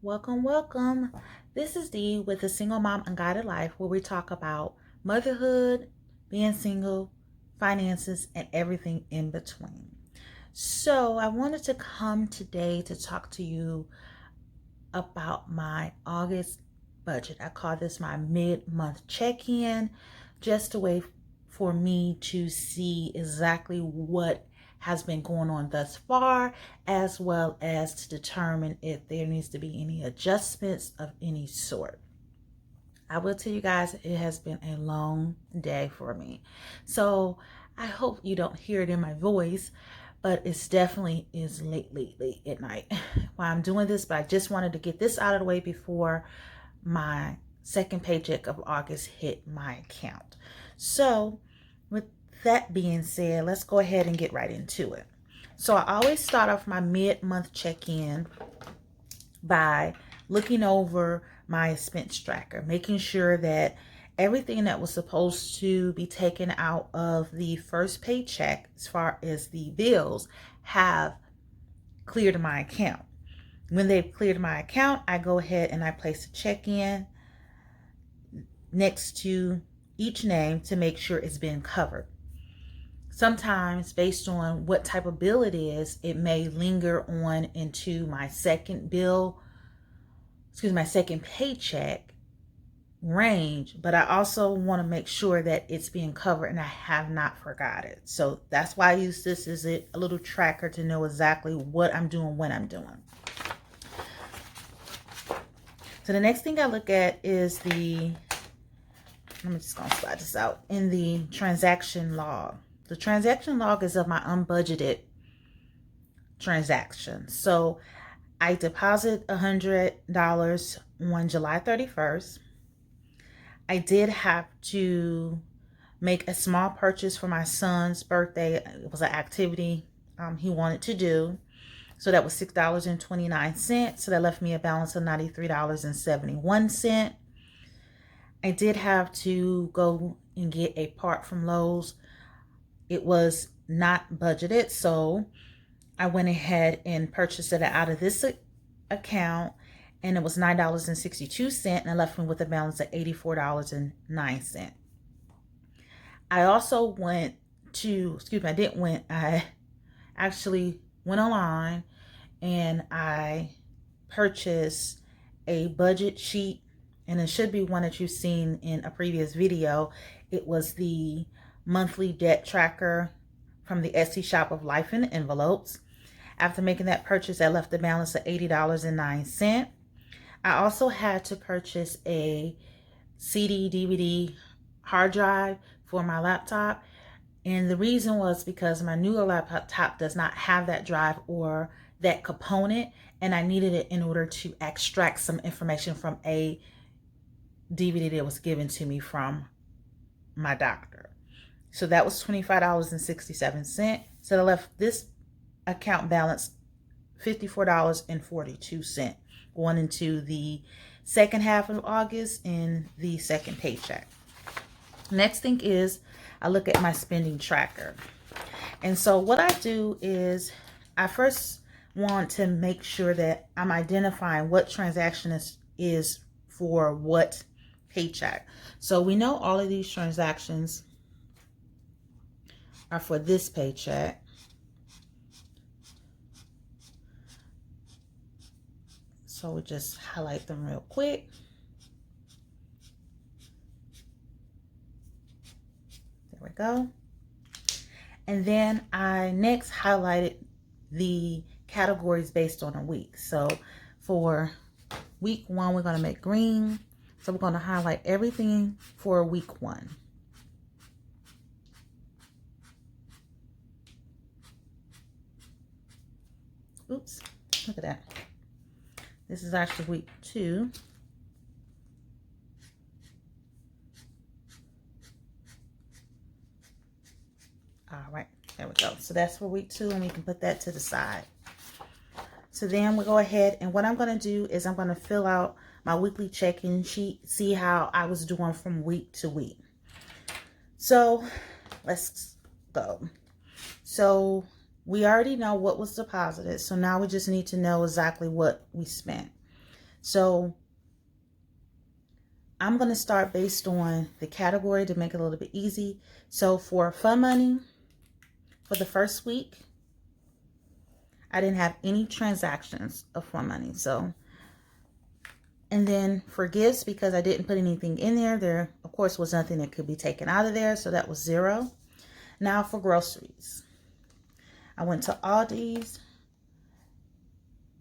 Welcome, welcome. This is Dee with the Single Mom Unguided Life, where we talk about motherhood, being single, finances, and everything in between. So I wanted to come today to talk to you about my August budget. I call this my mid-month check-in, just a way for me to see exactly what has been going on thus far, as well as to determine if there needs to be any adjustments of any sort. I will tell you guys, it has been a long day for me. So I hope you don't hear it in my voice, but it's definitely is late at night while I'm doing this. But I just wanted to get this out of the way before my second paycheck of August hit my account. So with that being said, let's go ahead and get right into it. So I always start off my mid-month check-in by looking over my expense tracker, making sure that everything that was supposed to be taken out of the first paycheck, as far as the bills, have cleared my account. When they've cleared my account, I go ahead and I place a check-in next to each name to make sure it's been covered. Sometimes, based on what type of bill it is, it may linger on into my second paycheck range, but I also want to make sure that it's being covered and I have not forgot it. So that's why I use this as a little tracker to know exactly what I'm doing when I'm doing. So the next thing I look at is I'm just going to slide this out, in the transaction log. The transaction log is of my unbudgeted transactions. So I deposit $100 on July 31st. I did have to make a small purchase for my son's birthday. It was an activity he wanted to do. So that was $6.29. So that left me a balance of $93.71. I did have to go and get a part from Lowe's. It was not budgeted, so I went ahead and purchased it out of this account, and it was $9.62, and it left me with a balance of $84.09. I also I actually went online and I purchased a budget sheet, and it should be one that you've seen in a previous video. It was the monthly debt tracker from the Etsy shop of Life in Envelopes. After making that purchase, I left the balance of $80.09. I also had to purchase a CD, DVD, hard drive for my laptop. And the reason was because my newer laptop does not have that drive or that component, and I needed it in order to extract some information from a DVD that was given to me from my doctor. So that was $25.67. So I left this account balance $54.42 going into the second half of August and the second paycheck. Next thing is I look at my spending tracker. And so what I do is I first want to make sure that I'm identifying what transaction is for what paycheck. So we know all of these transactions are for this paycheck. So we'll just highlight them real quick. There we go. And then I next highlighted the categories based on a week. So for week 1, we're going to make green. So we're going to highlight everything for week 1. Oops, look at that. This is actually week 2. All right, there we go. So that's for week 2, and we can put that to the side. So then we'll go ahead, and what I'm going to do is I'm going to fill out my weekly check-in sheet, see how I was doing from week to week. So let's go. So we already know what was deposited, so now we just need to know exactly what we spent. So I'm going to start based on the category to make it a little bit easy. So for fun money, for the first week, I didn't have any transactions of fun money. So, and then for gifts, because I didn't put anything in there, of course was nothing that could be taken out of there. So that was 0. Now for groceries, I went to Aldi's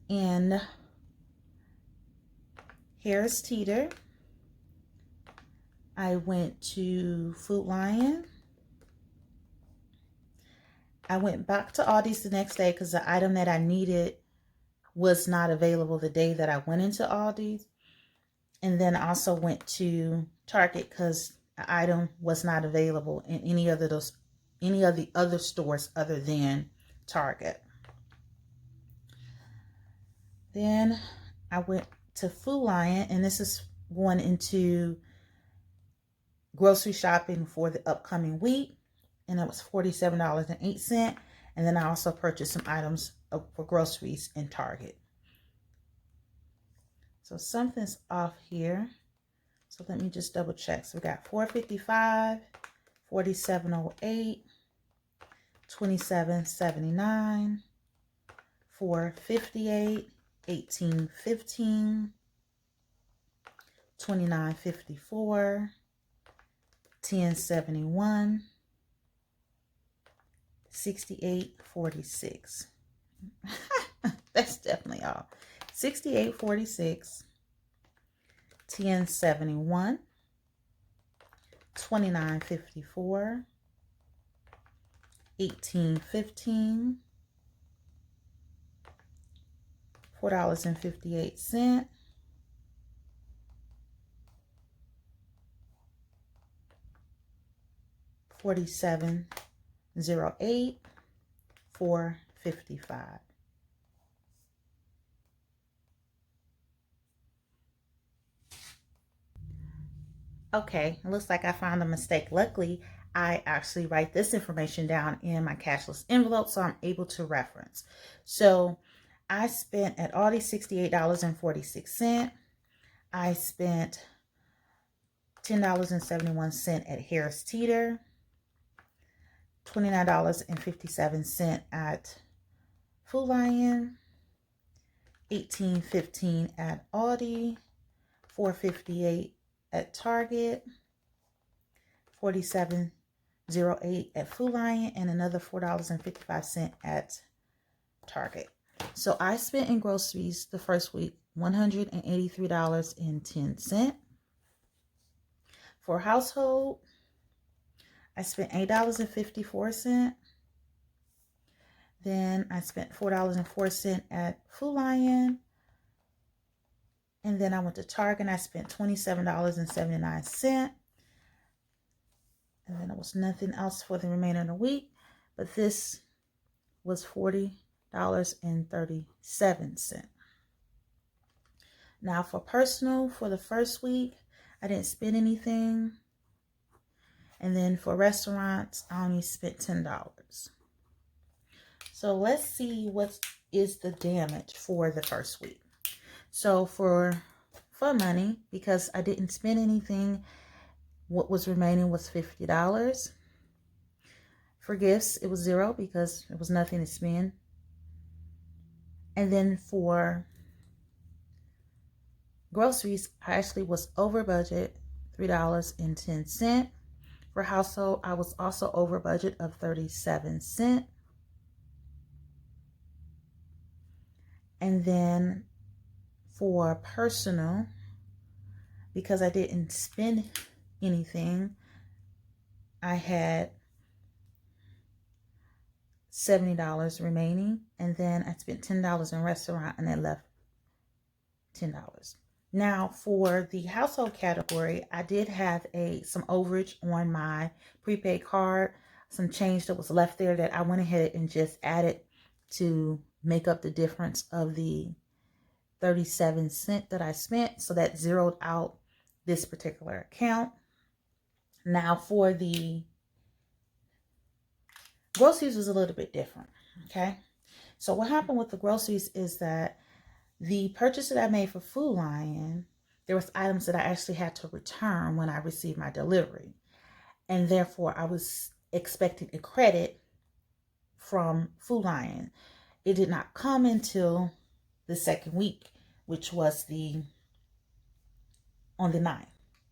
and Harris Teeter. I went to Food Lion. I went back to Aldi's the next day because the item that I needed was not available the day that I went into Aldi's. And then I also went to Target because the item was not available in any of the other stores other than Target. Then I went to Food Lion, and this is going into grocery shopping for the upcoming week, and it was $47.08. And then I also purchased some items for groceries in Target. So something's off here. So let me just double check. So we got $4.55, $47.08, $27.79, $4.58, $18.15, $29.54, $10.71, $68.46. That's definitely all. $68.46, $10.71, $29.54, $18.15, $4.58, $47.08, $4.55. Okay, it looks like I found a mistake. Luckily, I actually write this information down in my cashless envelope, so I'm able to reference. So I spent at Aldi $68.46. I spent $10.71 at Harris Teeter, $29.57 at Food Lion, $18.15 at Aldi, $4.58 at Target, $47.08 at Food Lion, and another $4.55 at Target. So I spent in groceries the first week $183.10. For household, I spent $8.54. Then I spent $4.04 at Food Lion. And then I went to Target and I spent $27.79. And then there was nothing else for the remainder of the week. But this was $40.37. Now for personal, for the first week, I didn't spend anything. And then for restaurants, I only spent $10. So let's see what is the damage for the first week. So for fun money, because I didn't spend anything, what was remaining was $50. For gifts, it was 0 because it was nothing to spend. And then for groceries, I actually was over budget, $3.10. For household, I was also over budget of 37 cents. And then for personal, because I didn't spend anything, I had $70 remaining. And then I spent $10 in restaurant and I left $10. Now for the household category, I did have some overage on my prepaid card, some change that was left there that I went ahead and just added to make up the difference of the 37 cents that I spent. So that zeroed out this particular account. Now for the groceries was a little bit different. Okay. So what happened with the groceries is that The purchase that I made for Food Lion, there was items that I actually had to return when I received my delivery. And therefore, I was expecting a credit from Food Lion. It did not come until the second week, which was on the 9th.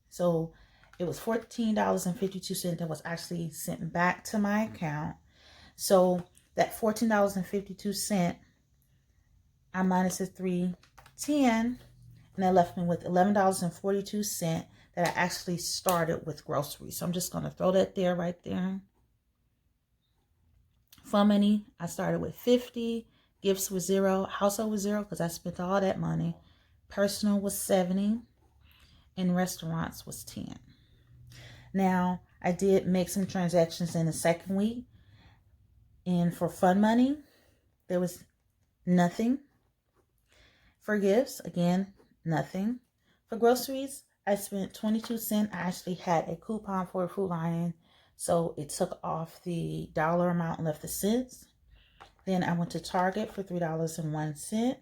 So it was $14.52 that was actually sent back to my account. So that $14.52, I minus the $3.10, and that left me with $11.42 that I actually started with groceries. So I'm just going to throw that there, right there. Fun money, I started with $50. Gifts was $0. Household was $0 because I spent all that money. Personal was $70. And restaurants was $10. Now, I did make some transactions in the second week. And for fun money, there was nothing. For gifts, again, nothing. For groceries, I spent 22 cents. I actually had a coupon for a Food Lion, so it took off the dollar amount and left the cents. Then I went to Target for $3.01.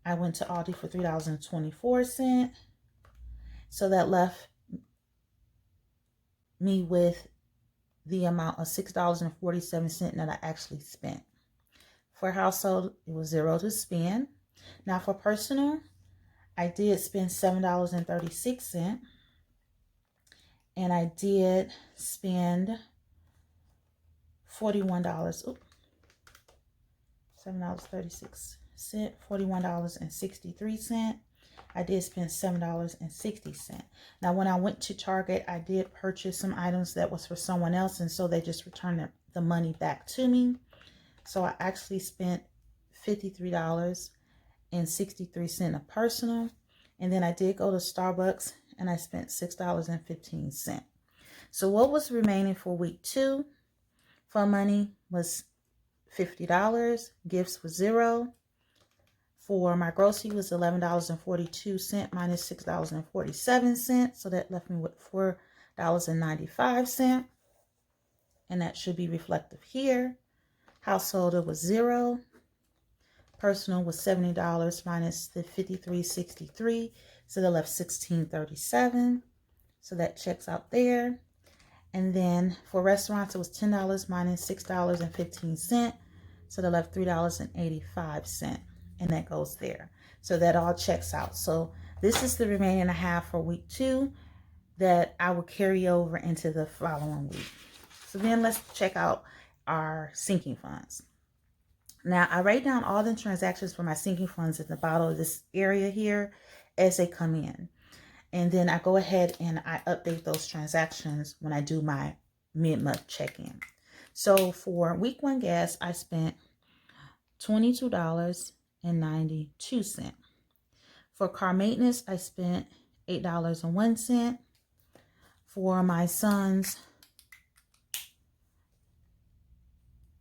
I went to Aldi for $3.24. So that left me with the amount of $6.47 that I actually spent. For household, it was $0 to spend. Now for personal, I did spend $7.36. And I did spend $41. Oops. $7.36. $41.63. I did spend $7.60. Now, when I went to Target, I did purchase some items that was for someone else, and so they just returned the money back to me. So I actually spent $53.63 of personal, and then I did go to Starbucks, and I spent $6.15. So what was remaining for week 2 for money was $50. Gifts was $0. For my grocery was $11.42 minus $6.47. So that left me with $4.95. And that should be reflective here. Household was $0. Personal was $70 minus the $53.63. So that left $16.37. So that checks out there. And then for restaurants, it was $10 minus $6.15. So that left $3.85. And that goes there. So that all checks out. So this is the remaining half for week 2 that I will carry over into the following week. So then let's check out our sinking funds. Now I write down all the transactions for my sinking funds at the bottom of this area here as they come in. And then I go ahead and I update those transactions when I do my mid-month check-in. So for week 1 gas, I spent $22.92. For car maintenance, I spent $8.01. For my son's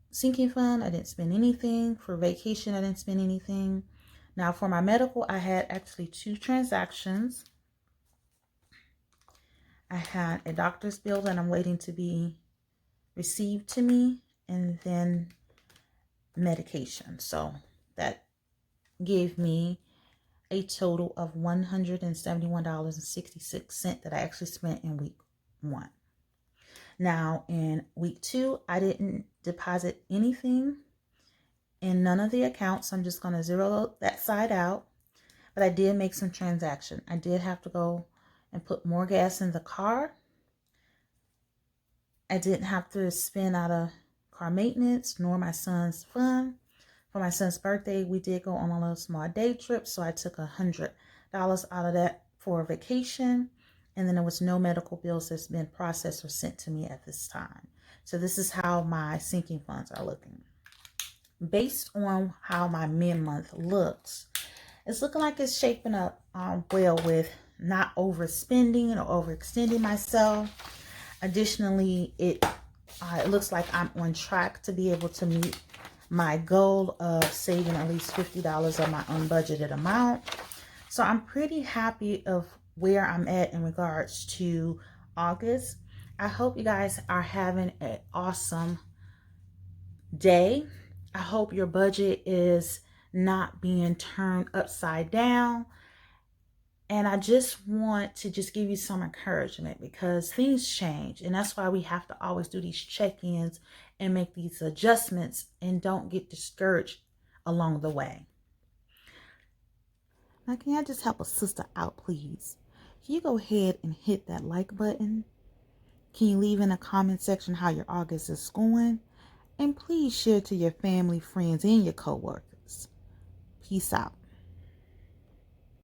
sinking fund, I didn't spend anything. For vacation, I didn't spend anything. Now for my medical, I had actually 2 transactions. I had a doctor's bill that I'm waiting to be received to me, and then medication. So that gave me a total of $171.66 that I actually spent in week 1. Now in week 2, I didn't deposit anything in none of the accounts. I'm just going to zero that side out. But I did make some transaction. I did have to go and put more gas in the car. I didn't have to spend out of car maintenance nor my son's fund. For my son's birthday, we did go on a little small day trip, so I took $100 out of that for a vacation, and then there was no medical bills that's been processed or sent to me at this time. So this is how my sinking funds are looking. Based on how my mid-month looks, it's looking like it's shaping up well with not overspending or overextending myself. Additionally, it looks like I'm on track to be able to meet my goal of saving at least $50 of my unbudgeted amount. So I'm pretty happy of where I'm at in regards to August. I hope you guys are having an awesome day. I hope your budget is not being turned upside down. And I just want to just give you some encouragement because things change. And that's why we have to always do these check-ins and make these adjustments and don't get discouraged along the way. Now, can I just help a sister out, please? Can you go ahead and hit that like button? Can you leave in the comment section how your August is going? And please share to your family, friends, and your coworkers. Peace out.